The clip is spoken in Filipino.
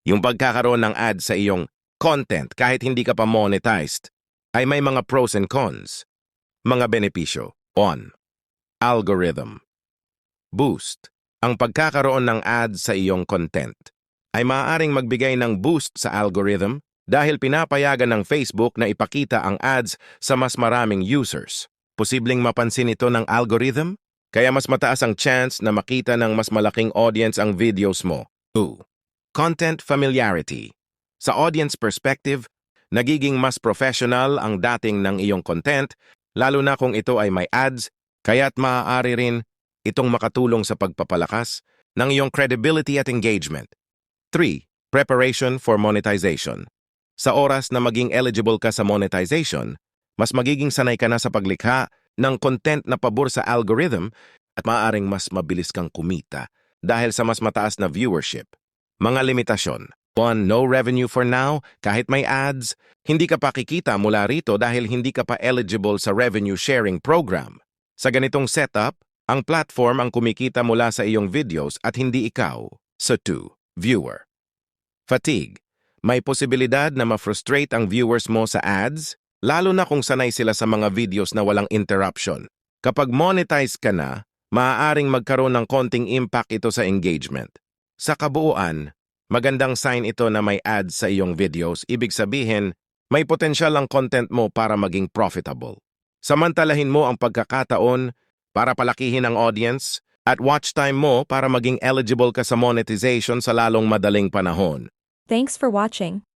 Yung pagkakaroon ng ads sa iyong content kahit hindi ka pa monetized ay may mga pros and cons. Mga benepisyo. 1. Algorithm. Boost. Ang pagkakaroon ng ads sa iyong content ay maaaring magbigay ng boost sa algorithm dahil pinapayagan ng Facebook na ipakita ang ads sa mas maraming users. Posibleng mapansin ito ng algorithm, kaya mas mataas ang chance na makita ng mas malaking audience ang videos mo. 2. Content familiarity. Sa audience perspective, nagiging mas professional ang dating ng iyong content, lalo na kung ito ay may ads, kaya't maaari rin itong makatulong sa pagpapalakas ng iyong credibility at engagement. 3. Preparation for monetization. Sa oras na maging eligible ka sa monetization, mas magiging sanay ka na sa paglikha ng content na pabor sa algorithm at maaaring mas mabilis kang kumita dahil sa mas mataas na viewership. Mga limitasyon. 1. No revenue for now. Kahit may ads, hindi ka pa kikita mula rito dahil hindi ka pa eligible sa revenue sharing program. Sa ganitong setup, ang platform ang kumikita mula sa iyong videos at hindi ikaw. Sa 2. Viewer. Fatigue. May posibilidad na ma-frustrate ang viewers mo sa ads, lalo na kung sanay sila sa mga videos na walang interruption. Kapag monetize ka na, maaaring magkaroon ng konting impact ito sa engagement. Sa kabuuan, magandang sign ito na may ads sa iyong videos, ibig sabihin, may potensyal ang content mo para maging profitable. Samantalahin mo ang pagkakataon para palakihin ang audience at watch time mo para maging eligible ka sa monetization sa lalong madaling panahon. Thanks for watching.